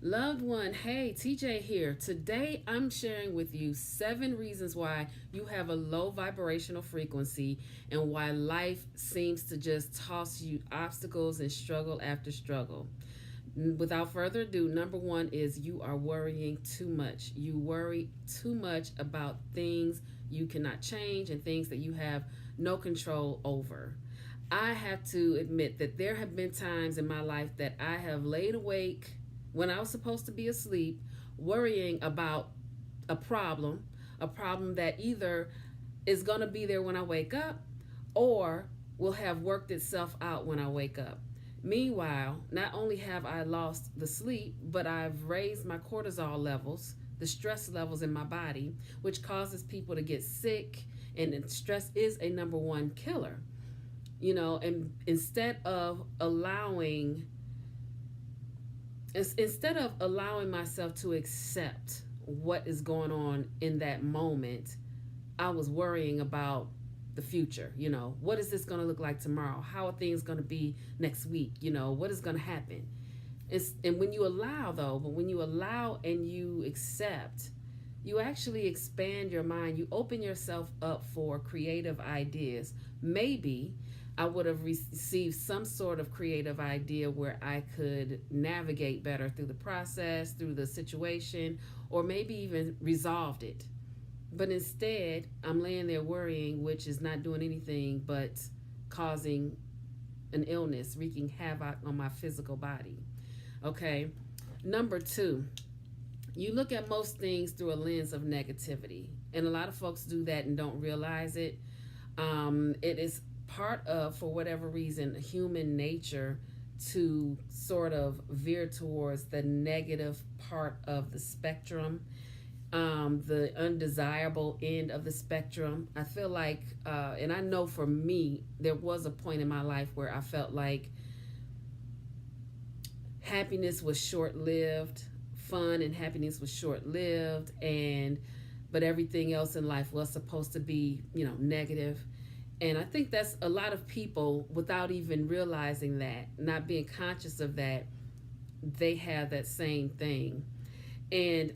Loved one, hey, TJ here. Today I'm sharing with you 7 reasons why you have a low vibrational frequency and why life seems to just toss you obstacles and struggle after struggle. Without further ado, number one is you are worrying too much. You worry too much about things you cannot change and things that you have no control over. I have to admit that there have been times in my life that I have laid awake when I was supposed to be asleep, worrying about a problem, a problem that either is going to be there when I wake up or will have worked itself out when I wake up. Meanwhile, not only have I lost the sleep, but I've raised my cortisol levels, the stress levels in my body, which causes people to get sick. And stress is a number one killer. And instead of allowing myself to accept what is going on in that moment, I was worrying about the future. What is this going to look like tomorrow? How are things going to be next week? What is going to happen? And when you allow, though, but when you allow and you accept, you actually expand your mind. You open yourself up for creative ideas. Maybe I would have received some sort of creative idea where I could navigate better through the process, through the situation, or maybe even resolved it. But instead, I'm laying there worrying, which is not doing anything but causing an illness, wreaking havoc on my physical body. Okay. Number two, you look at most things through a lens of negativity. And a lot of folks do that and don't realize it. It is part of, for whatever reason, human nature to sort of veer towards the negative part of the spectrum, the undesirable end of the spectrum. I feel like, and I know for me, there was a point in my life where I felt like happiness was short lived, fun and happiness was short lived, but everything else in life was supposed to be, negative. And I think that's a lot of people, without even realizing that, not being conscious of that, they have that same thing. And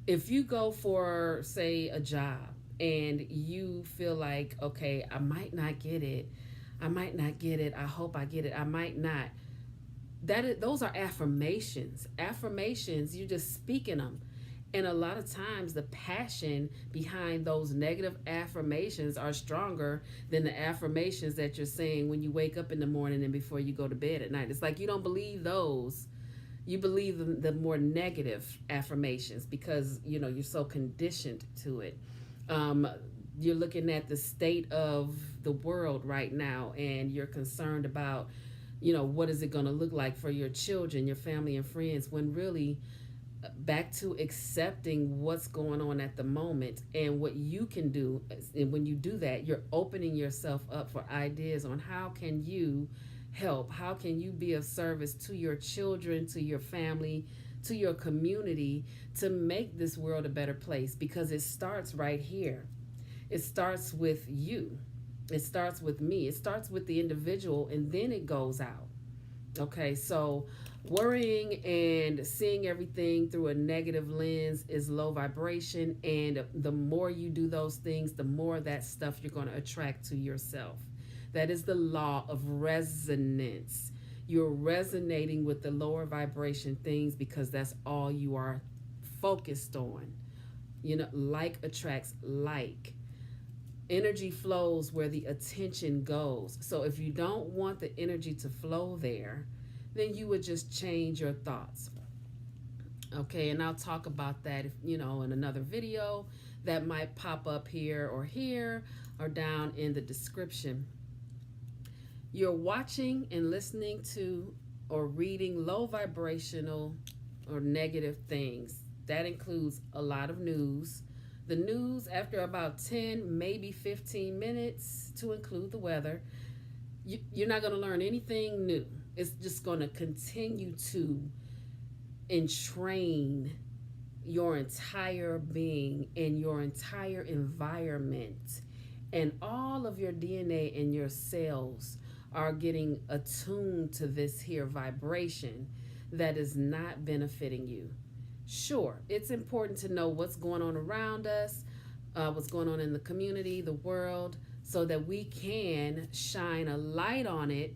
if you go for, say, a job and you feel like, okay, I might not get it, I hope I get it, I might not. Those are affirmations. Affirmations, you're just speaking them. And a lot of times the passion behind those negative affirmations are stronger than the affirmations that you're saying when you wake up in the morning and before you go to bed at night. It's like you don't believe those. You believe the more negative affirmations because, you're so conditioned to it. You're looking at the state of the world right now and you're concerned about, what is it going to look like for your children, your family and friends, when really back to accepting what's going on at the moment and what you can do. And when you do that, you're opening yourself up for ideas on how can you help, how can you be of service to your children, to your family, to your community, to make this world a better place, because it starts right here. It starts with you. It starts with me. It starts with the individual and then it goes out. Okay, so worrying and seeing everything through a negative lens is low vibration, and the more you do those things, the more that stuff you're going to attract to yourself. That is the law of resonance. You're resonating with the lower vibration things because that's all you are focused on. Like attracts like. Energy flows where the attention goes. So if you don't want the energy to flow there, then you would just change your thoughts. Okay, and I'll talk about that, in another video that might pop up here or down in the description. You're watching and listening to or reading low vibrational or negative things. That includes a lot of news. The news, after about 10, maybe 15 minutes, to include the weather, you're not going to learn anything new. It's just going to continue to entrain your entire being and your entire environment. And all of your DNA and your cells are getting attuned to this here vibration. that is not benefiting you. Sure, it's important to know what's going on around us, what's going on in the community, the world, so that we can shine a light on it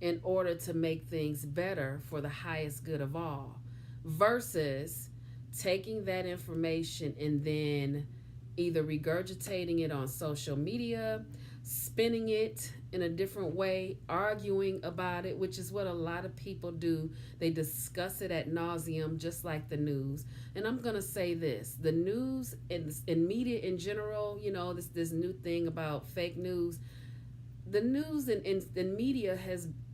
in order to make things better for the highest good of all, versus taking that information and then either regurgitating it on social media, spinning it in a different way, arguing about it, which is what a lot of people do. They discuss it at nauseum, just like the news. And I'm gonna say this: the news and media in general, this new thing about fake news. The news and media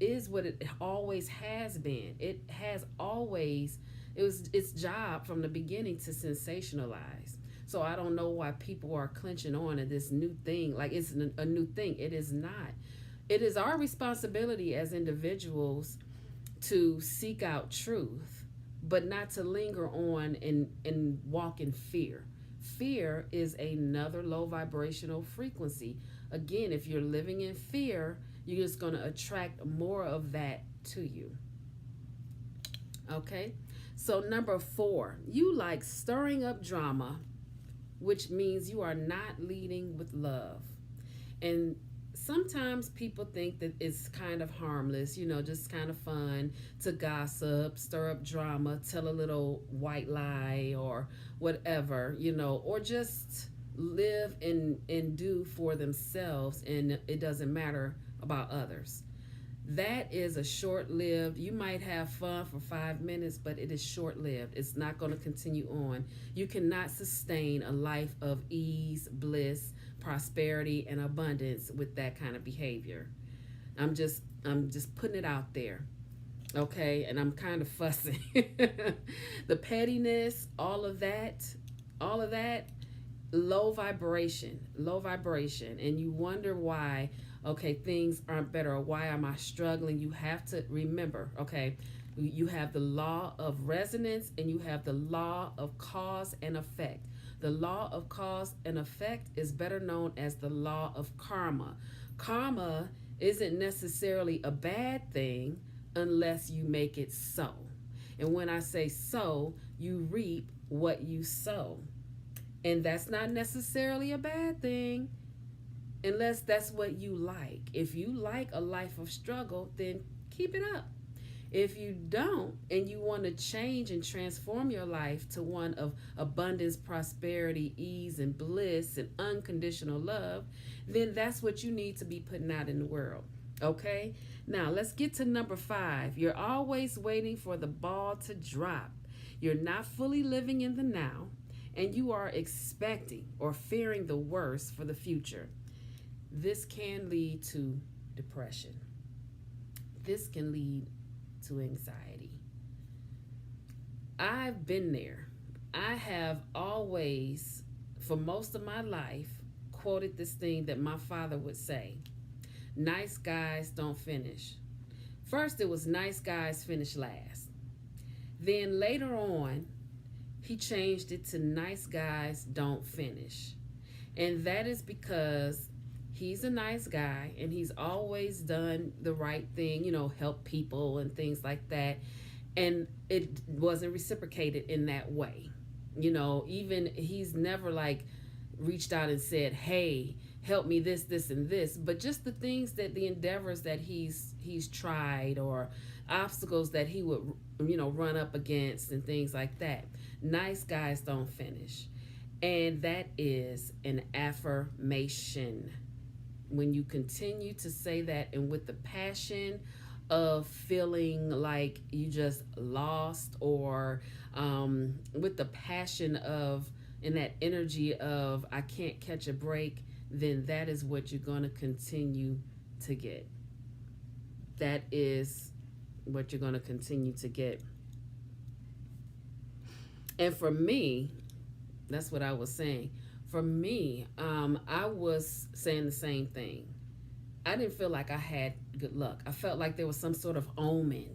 is what it always has been. It has always, it was its job from the beginning to sensationalize. So I don't know why people are clenching on to this new thing like it's a new thing. It is not. It is our responsibility as individuals to seek out truth, but not to linger on and walk in fear. Fear is another low vibrational frequency. Again, if you're living in fear, you're just going to attract more of that to you. Okay? So, number 4, you like stirring up drama, which means you are not leading with love. And sometimes people think that it's kind of harmless, just kind of fun to gossip, stir up drama, tell a little white lie or whatever, or just live and do for themselves, and it doesn't matter about others. That is a short-lived, you might have fun for 5 minutes, but it is short-lived. It's not going to continue on. You cannot sustain a life of ease, bliss, prosperity, and abundance with that kind of behavior. I'm just putting it out there. Okay, and I'm kind of fussing. The pettiness, all of that, low vibration, and you wonder why. Okay, things aren't better, or why am I struggling? You have to remember, okay, you have the law of resonance and you have the law of cause and effect. The law of cause and effect is better known as the law of karma. Karma isn't necessarily a bad thing unless you make it so. And when I say so, you reap what you sow. And that's not necessarily a bad thing unless that's what you like. If you like a life of struggle, then keep it up. If you don't, and you want to change and transform your life to one of abundance, prosperity, ease, and bliss, and unconditional love, then that's what you need to be putting out in the world. Okay? Now, let's get to number 5. You're always waiting for the ball to drop. You're not fully living in the now, and you are expecting or fearing the worst for the future. This can lead to depression. This can lead to anxiety. I've been there. I have always, for most of my life, quoted this thing that my father would say: nice guys don't finish. First, it was nice guys finish last. Then later on, he changed it to nice guys don't finish. And that is because he's a nice guy and he's always done the right thing, help people and things like that. And it wasn't reciprocated in that way. Even he's never like reached out and said, hey, help me this, and this. But just the things that the endeavors that he's tried, or obstacles that he would, run up against and things like that. Nice guys don't finish. And that is an affirmation. When you continue to say that, and with the passion of feeling like you just lost, or with the passion of, and that energy of I can't catch a break, then that is what you're going to continue to get. That is what you're going to continue to get. And for me, that's what I was saying. For me, I was saying the same thing. I didn't feel like I had good luck. I felt like there was some sort of omen,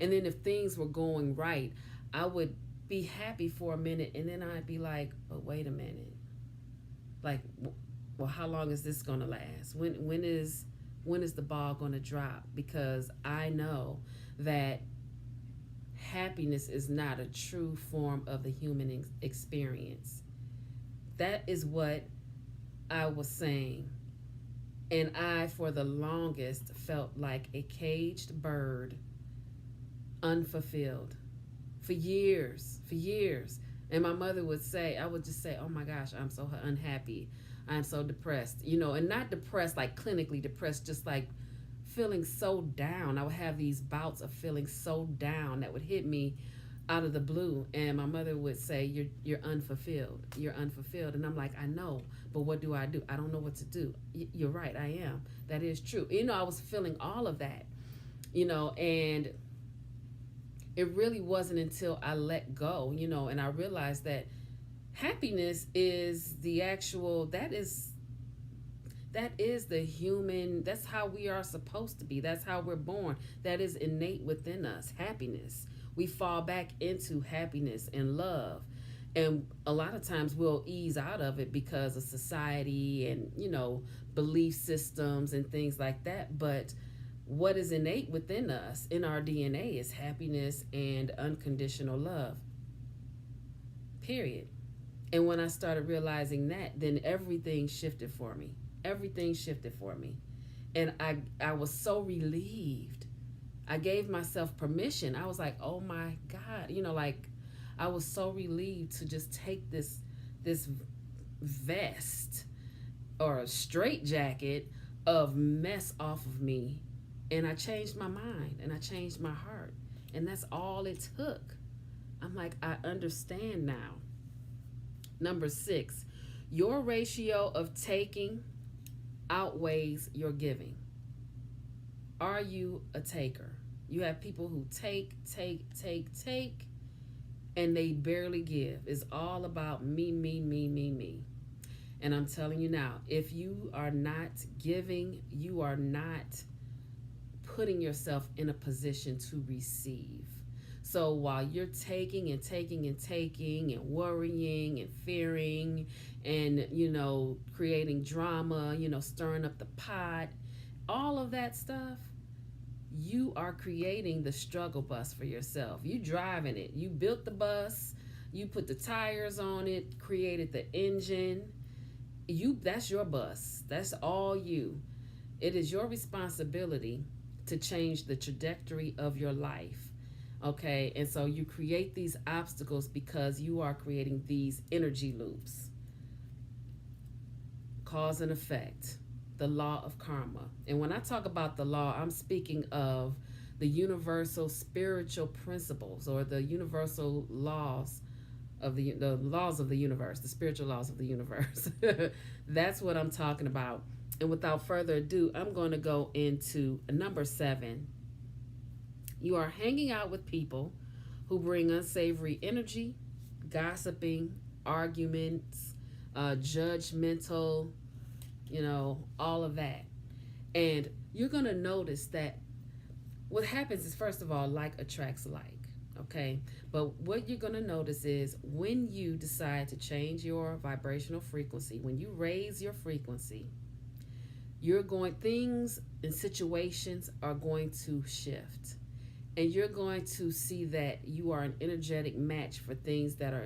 And then if things were going right, I would be happy for a minute, and then I'd be like, but wait a minute. Like, well, how long is this going to last? When is the ball going to drop? Because I know that happiness is not a true form of the human experience. That is what I was saying. And I, for the longest, felt like a caged bird, unfulfilled, for years, for years. And my mother would say, I would just say, oh my gosh, I'm so unhappy. I'm so depressed, and not depressed like clinically depressed, just like feeling so down. I would have these bouts of feeling so down that would hit me out of the blue, and my mother would say, you're unfulfilled, you're unfulfilled. And I'm like, I know, but what do? I don't know what to do. You're right, I am. That is true. I was feeling all of that, and it really wasn't until I let go, and I realized that happiness is that is the human, that's how we are supposed to be. That's how we're born. That is innate within us, happiness. We fall back into happiness and love. And a lot of times we'll ease out of it because of society and, belief systems and things like that. But what is innate within us, in our DNA, is happiness and unconditional love. Period. And when I started realizing that, then everything shifted for me. Everything shifted for me. And I was so relieved. I gave myself permission. I was like, oh my God. Like, I was so relieved to just take this vest or a straitjacket of mess off of me. And I changed my mind and I changed my heart. And that's all it took. I'm like, I understand now. Number 6, your ratio of taking outweighs your giving. Are you a taker? You have people who take, and they barely give. It's all about me, me, me, me, me. And I'm telling you now, if you are not giving, you are not putting yourself in a position to receive. So while you're taking and taking and taking and worrying and fearing and, creating drama, stirring up the pot, all of that stuff, you are creating the struggle bus for yourself. You driving it. You built the bus. You put the tires on it, created the engine. That's your bus. That's all you. It is your responsibility to change the trajectory of your life. Okay, and so you create these obstacles because you are creating these energy loops. Cause and effect, the law of karma. And when I talk about the law, I'm speaking of the universal spiritual principles, or the universal laws of the laws of the universe, the spiritual laws of the universe. That's what I'm talking about. And without further ado, I'm going to go into number 7. You are hanging out with people who bring unsavory energy, gossiping, arguments, judgmental, all of that. And you're going to notice that what happens is, first of all, like attracts like, okay? But what you're going to notice is when you decide to change your vibrational frequency, when you raise your frequency, things and situations are going to shift. And you're going to see that you are an energetic match for things that are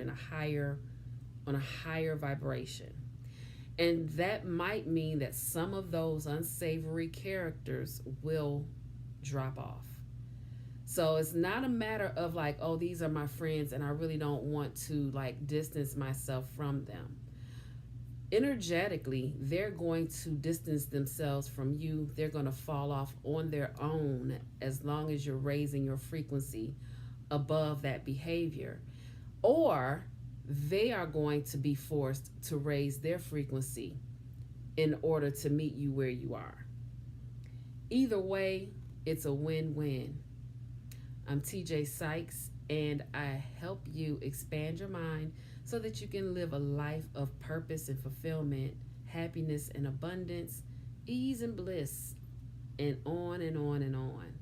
on a higher vibration. And that might mean that some of those unsavory characters will drop off. So it's not a matter of like, oh, these are my friends and I really don't want to like distance myself from them. Energetically, they're going to distance themselves from you. They're going to fall off on their own as long as you're raising your frequency above that behavior. Or they are going to be forced to raise their frequency in order to meet you where you are. Either way, it's a win-win. I'm TJ Sykes, and I help you expand your mind so that you can live a life of purpose and fulfillment, happiness and abundance, ease and bliss, and on and on and on.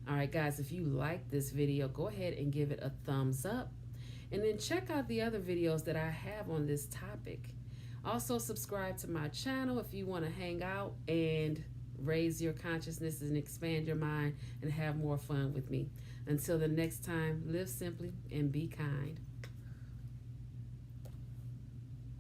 All right, guys, if you like this video, go ahead and give it a thumbs up. And then check out the other videos that I have on this topic. Also, subscribe to my channel if you want to hang out and raise your consciousness and expand your mind and have more fun with me. Until the next time, live simply and be kind.